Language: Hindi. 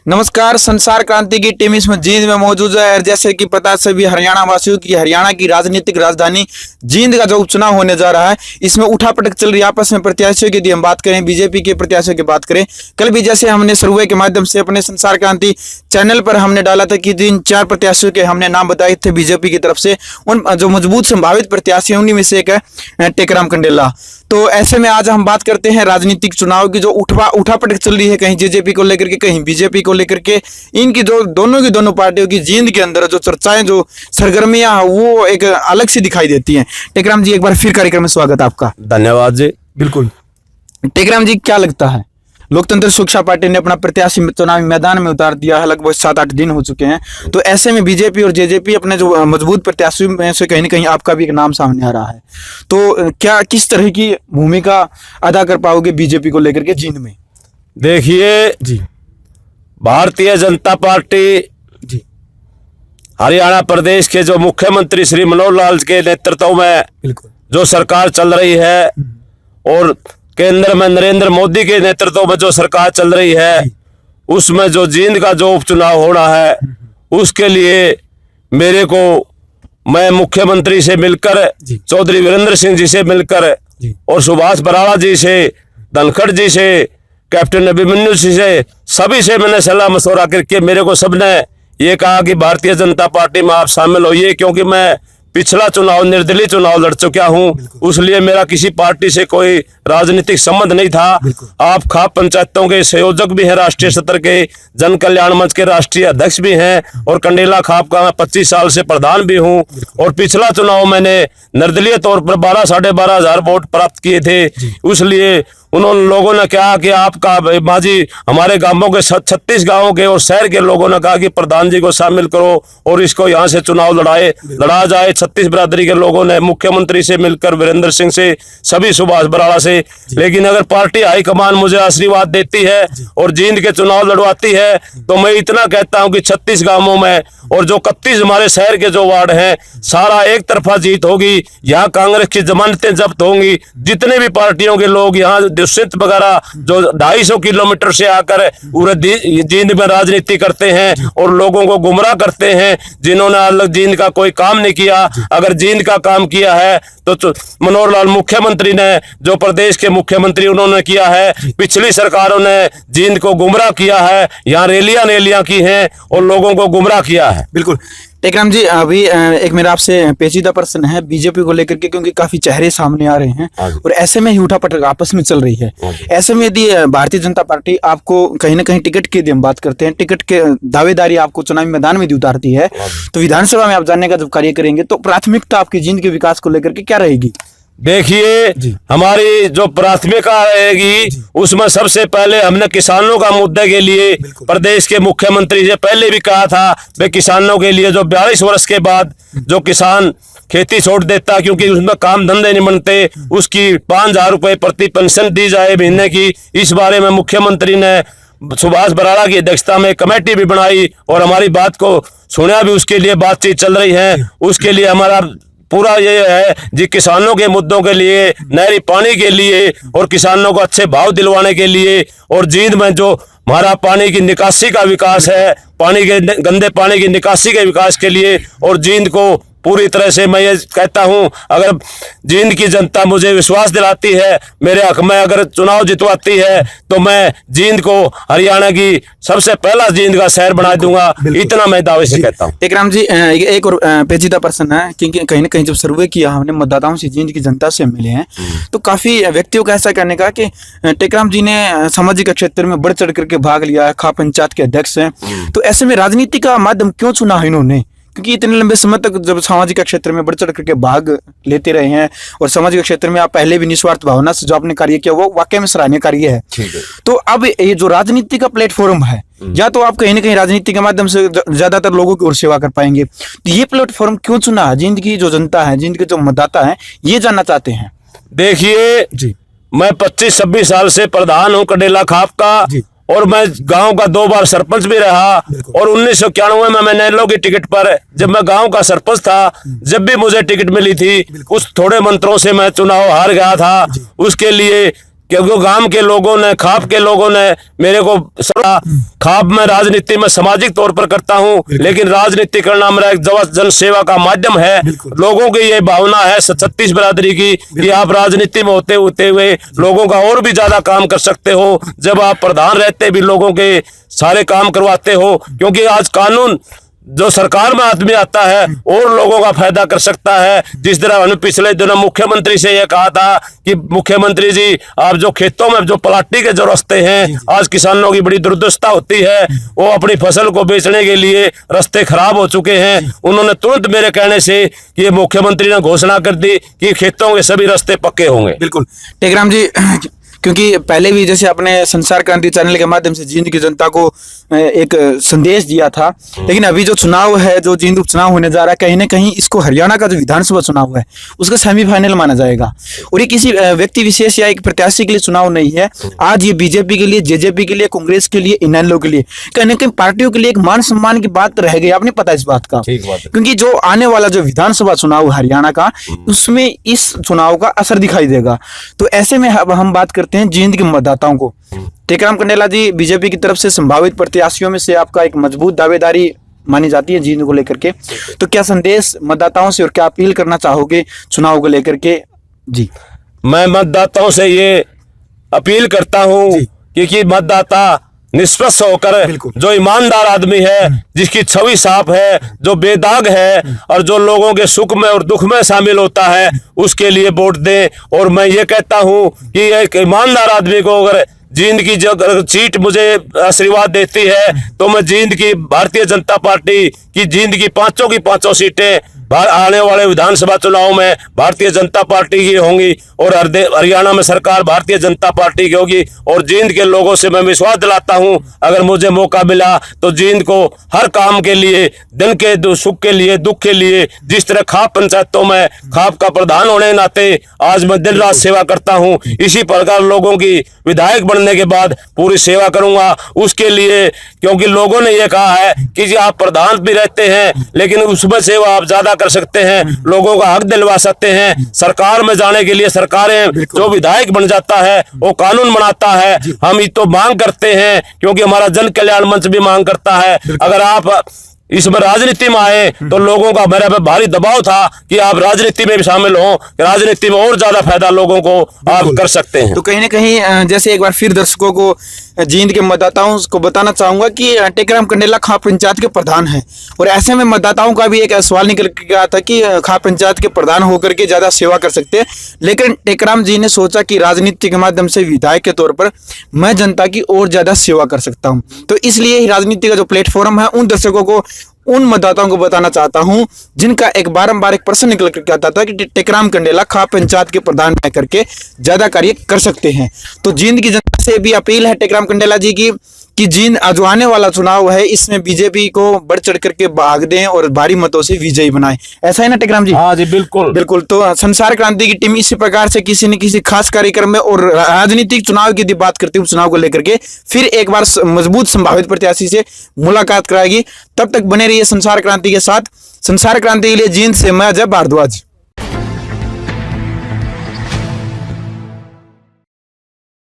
नमस्कार। संसार क्रांति की टीम इसमें जींद में मौजूद है। जैसे कि पता सभी हरियाणा वासियों की, हरियाणा की राजनीतिक राजधानी जींद का जो उपचुनाव होने जा रहा है, इसमें उठापटक चल रही है आपस में प्रत्याशियों की। यदि हम बात करें बीजेपी के प्रत्याशियों की बात करें, कल भी जैसे हमने सर्वे के माध्यम से अपने संसार क्रांति चैनल पर हमने डाला था कि जिन 4 प्रत्याशियों के हमने नाम बताए थे बीजेपी की तरफ से, उन जो मजबूत संभावित प्रत्याशी हैं उन्हीं में से एक है टेकराम कंडेला। तो ऐसे में आज हम बात करते हैं राजनीतिक चुनाव की, जो उठापटक चल रही है, कहीं जेजेपी को लेकर के, कहीं बीजेपी को लेकर के। इनकी जो दोनों पार्टियों की जींद के अंदर जो चर्चाएं, जो सरगर्मियां, वो एक अलग सी दिखाई देती हैं। टेकराम जी, एक बार फिर कार्यक्रम में स्वागत आपका। धन्यवाद जी। बिल्कुल। टेकराम जी, क्या लगता है, लोकतंत्र सुरक्षा पार्टी ने अपना प्रत्याशी चुनावी मैदान में उतार दिया है, लगभग 7-8 दिन हो चुके हैं। तो ऐसे में बीजेपी और जेजेपी अपने जो मजबूत प्रत्याशियों में से कहीं ना कहीं आपका भी एक नाम सामने आ रहा है। तो क्या किस तरह की भूमिका अदा कर पाओगे बीजेपी को लेकर के जींद में? देखिए जी, भारतीय जनता पार्टी जी, हरियाणा प्रदेश के जो मुख्यमंत्री श्री मनोहर लाल के नेतृत्व में बिल्कुल जो सरकार चल रही है और केंद्र में नरेंद्र मोदी के नेतृत्व में जो सरकार चल रही है, उसमें जो जींद का जो उपचुनाव होना है, उसके लिए मेरे को, मैं मुख्यमंत्री से मिलकर, चौधरी वीरेंद्र सिंह जी से मिलकर और सुभाष बराला जी से, धनखड़ जी से, कैप्टन अभिमन्यु जी से, सभी से मैंने सलाह मशवरा करके मेरे को सबने ये कहा कि भारतीय जनता पार्टी में आप शामिल होइए, क्योंकि मैं पिछला चुनाव निर्दलीय चुनाव लड़ चुका हूं, इसलिए मेरा किसी पार्टी से कोई राजनीतिक संबंध नहीं था। आप खाप पंचायतों के संयोजक भी हैं, राष्ट्रीय स्तर के जन कल्याण मंच के राष्ट्रीय अध्यक्ष भी हैं, और कंडेला खाप का मैं 25 साल से प्रधान भी हूं। और पिछला चुनाव मैंने निर्दलीय तौर पर 12-12.5 हजार वोट प्राप्त किए थे। इसलिए उन्होंने लोगों ने कहा कि आपका माजी, हमारे गांवों के 36 गांवों के और शहर के लोगों ने कहा कि प्रधान जी को शामिल करो और इसको यहाँ से चुनाव लड़ा जाए। 36 बिरादरी के लोगों ने मुख्यमंत्री से मिलकर, वीरेंद्र सिंह से, सभी सुभाष बराला से। लेकिन अगर पार्टी हाईकमान मुझे आशीर्वाद देती है और जींद के चुनाव लड़वाती है, तो मैं इतना कहता हूं कि 36 गांवों में और जो 31 हमारे शहर के जो वार्ड हैं, सारा एक तरफा जीत होगी। यहाँ कांग्रेस की जमानतें जब्त होंगी। जितने भी पार्टियों के लोग यहाँ दुष्यंत वगैरह जो 250 किलोमीटर से आकर पूरे जींद में राजनीति करते हैं और लोगों को गुमराह करते हैं, जिन्होंने अलग जींद का कोई काम नहीं किया। अगर जींद का काम किया है तो मनोहर लाल मुख्यमंत्री ने, जो प्रदेश के मुख्यमंत्री, उन्होंने किया है। पिछली सरकारों ने जींद को गुमराह किया है, यहाँ रैलियां की हैं और लोगों को गुमराह किया है। बिल्कुल। टेकराम जी, अभी एक मेरा आपसे पेचीदा प्रश्न है बीजेपी को लेकर के, क्योंकि काफी चेहरे सामने आ रहे हैं और ऐसे में ही उठापटक आपस में चल रही है। ऐसे में यदि भारतीय जनता पार्टी आपको कहीं ना कहीं टिकट की, यदि हम बात करते हैं, टिकट के दावेदारी आपको चुनावी मैदान में उतारती है, तो विधानसभा में आप जाने का जब कार्य करेंगे, तो प्राथमिकता आपकी जींद के विकास को लेकर के क्या रहेगी? देखिए, हमारी जो प्राथमिकता रहेगी, उसमें सबसे पहले हमने किसानों का मुद्दे के लिए प्रदेश के मुख्यमंत्री से पहले भी कहा था, वे किसानों के लिए जो 42 वर्ष के बाद जो किसान खेती छोड़ देता, क्योंकि उसमें काम धंधे नहीं बनते, उसकी 5,000 रुपए प्रति पेंशन दी जाए महीने की। इस बारे में मुख्यमंत्री ने सुभाष बराला की अध्यक्षता में कमेटी भी बनाई और हमारी बात को सुना भी, उसके लिए बातचीत चल रही है। उसके लिए हमारा पूरा ये है जी, किसानों के मुद्दों के लिए, नहरी पानी के लिए और किसानों को अच्छे भाव दिलवाने के लिए, और जींद में जो हमारा पानी की निकासी का विकास है, पानी के गंदे पानी की निकासी के विकास के लिए, और जींद को पूरी तरह से मैं ये कहता हूं, अगर जींद की जनता मुझे विश्वास दिलाती है, मेरे हक में अगर चुनाव जितवाती है, तो मैं जींद को हरियाणा की सबसे पहला जींद का शहर बना दूंगा। इतना मैं दावे से कहता हूं। टेकराम जी, एक और पेचीदा प्रश्न है, क्योंकि कहीं ना कहीं जब सर्वे किया हमने, मतदाताओं से, जींद की जनता से मिले हैं, तो काफी व्यक्तियों का ऐसा कहने का कि टेकराम जी ने सामाजिक क्षेत्र में बढ़ चढ़ करके भाग लिया है, खाप पंचायत के अध्यक्ष हैं, तो ऐसे में राजनीति का माध्यम क्यों चुना है इन्होंने? क्योंकि इतने लंबे समय तक जब सामाजिक क्षेत्र में बढ़ चढ़ करके भाग लेते रहे हैं और सामाजिक क्षेत्र में आप पहले भी निस्वार्थ भावना से जो आपने कार्य किया, वो वाकई में सराहनीय कार्य है। तो अब ये जो राजनीति का प्लेटफॉर्म है, या तो आप कहीं ना कहीं राजनीति के माध्यम से ज्यादातर लोगों की ओर सेवा कर पाएंगे, तो ये प्लेटफॉर्म क्यों चुना है? जींद की जो जनता है, जींद के जो मतदाता है, ये जानना चाहते हैं। देखिए जी, मैं 25-26 साल से प्रधान हूँ कंडेला खाप का, और मैं गांव का 2 बार सरपंच भी रहा। और 1991 में मैं नैलो की टिकट पर, जब मैं गांव का सरपंच था, जब भी मुझे टिकट मिली थी, उस थोड़े मंत्रों से मैं चुनाव हार गया था। उसके लिए क्योंकि गांव के लोगों ने, खाप के लोगों ने मेरे को खाप में राजनीति में सामाजिक तौर पर करता हूं, लेकिन राजनीति करना मेरा एक जन सेवा का माध्यम है। लोगों की ये भावना है छत्तीस बिरादरी की कि आप राजनीति में होते हुए लोगों का और भी ज्यादा काम कर सकते हो। जब आप प्रधान रहते भी लोगों के सारे काम करवाते हो, क्योंकि आज कानून जो सरकार में आदमी आता है और लोगों का फायदा कर सकता है। जिस तरह हमने पिछले दिनों मुख्यमंत्री से यह कहा था कि मुख्यमंत्री जी, आप जो खेतों में जो पलाटी के जो रास्ते हैं, आज किसानों की बड़ी दुर्दशा होती है, वो अपनी फसल को बेचने के लिए रास्ते खराब हो चुके हैं। उन्होंने तुरंत मेरे कहने से कि मुख्यमंत्री ने घोषणा कर दी कि खेतों के सभी रास्ते पक्के होंगे। बिल्कुल टेकराम जी, क्योंकि पहले भी जैसे आपने संसार क्रांति चैनल के माध्यम से जींद की जनता को एक संदेश दिया था, लेकिन अभी जो चुनाव है, जो जींद उपचुनाव होने जा रहा है, कहीं ना कहीं इसको हरियाणा का जो विधानसभा चुनाव है उसका सेमीफाइनल माना जाएगा। और ये किसी व्यक्ति विशेष या एक प्रत्याशी के लिए चुनाव नहीं है। आज ये बीजेपी के लिए, जेजेपी के लिए, कांग्रेस के लिए, इनेलो के लिए, कहीं ना कहीं पार्टियों के लिए एक मान सम्मान की बात रह गई। आपने पता इस बात का, क्योंकि जो आने वाला जो विधानसभा चुनाव हरियाणा का, उसमें इस चुनाव का असर दिखाई देगा। तो ऐसे में अब हम बात करते हैं जींद के मतदाताओं को। टेकराम कंडेला जी, बीजेपी की तरफ से संभावित प्रत्याशियों में से आपका एक मजबूत दावेदारी मानी जाती है जींद को लेकर के, तो क्या संदेश मतदाताओं से और क्या अपील करना चाहोगे चुनाव को लेकर के? जी, मैं मतदाताओं से ये अपील करता हूँ कि मतदाता निष्पक्ष होकर, जो ईमानदार आदमी है, जिसकी छवि साफ है, जो बेदाग है और जो लोगों के सुख में और दुख में शामिल होता है, उसके लिए वोट दें। और मैं ये कहता हूँ कि एक ईमानदार आदमी को अगर जींद की जो सीट मुझे आशीर्वाद देती है, तो मैं जींद की भारतीय जनता पार्टी की जींद की पांचों सीटें आने वाले विधानसभा चुनाव में भारतीय जनता पार्टी की होंगी और हरियाणा में सरकार भारतीय जनता पार्टी की होगी। और जींद के लोगों से मैं विश्वास दिलाता हूं, अगर मुझे मौका मिला तो जींद को हर काम के लिए, दिन के सुख के लिए, दुख के लिए, जिस तरह खाप पंचायतों में खाप का प्रधान होने के नाते आज मैं दिन रात सेवा करता हूं, इसी प्रकार लोगों की विधायक बनने के बाद पूरी सेवा करूंगा उसके लिए। क्योंकि लोगों ने यह कहा है कि जी आप प्रधान भी रहते हैं, लेकिन उसमें सेवा आप ज्यादा कर सकते हैं, लोगों का हक दिलवा सकते हैं। सरकार में जाने के लिए सरकारें, जो विधायक बन जाता है वो कानून बनाता है। हम ये तो मांग करते हैं, क्योंकि हमारा जन कल्याण मंच भी मांग करता है। अगर आप इसमें राजनीति में आए तो लोगों का मेरे पे भारी दबाव था कि आप राजनीति में भी शामिल हो, राजनीति में और ज्यादा फायदा लोगों को आप कर सकते हैं। तो कहीं ना कहीं जैसे एक बार फिर दर्शकों को, जींद के मतदाताओं को बताना चाहूंगा कि टेकराम कंडेला खाप पंचायत के प्रधान हैं, और ऐसे में मतदाताओं का भी एक सवाल निकल के आया था कि खाप पंचायत के प्रधान होकर के ज्यादा सेवा कर सकते हैं, लेकिन टेकराम जी ने सोचा कि राजनीति के माध्यम से विधायक के तौर पर मैं जनता की और ज्यादा सेवा कर सकता हूं। तो इसलिए राजनीति का जो प्लेटफॉर्म है, उन दर्शकों को, उन मतदाताओं को बताना चाहता हूं जिनका एक बारंबार एक प्रश्न निकल करके आता था कि टेकराम कंडेला खाप पंचायत के प्रधान रह करके ज्यादा कार्य कर सकते हैं। तो जींद की जनता से भी अपील है टेकराम कंडेला जी की कि जींद जो आने वाला चुनाव है, इसमें बीजेपी को बढ़ चढ़ करके भाग दें और भारी मतों से विजयी बनाएं। ऐसा है ना टेकराम जी? हाँ जी, बिल्कुल बिल्कुल। तो संसार क्रांति की टीम इसी प्रकार से किसी न किसी खास कार्यक्रम में और राजनीतिक चुनाव की बात करती हूँ, चुनाव को लेकर के फिर एक बार मजबूत संभावित प्रत्याशी से मुलाकात कराएगी। तब तक बने रहिए संसार क्रांति के साथ। संसार क्रांति के लिए जींद से मैं अजय भारद्वाज।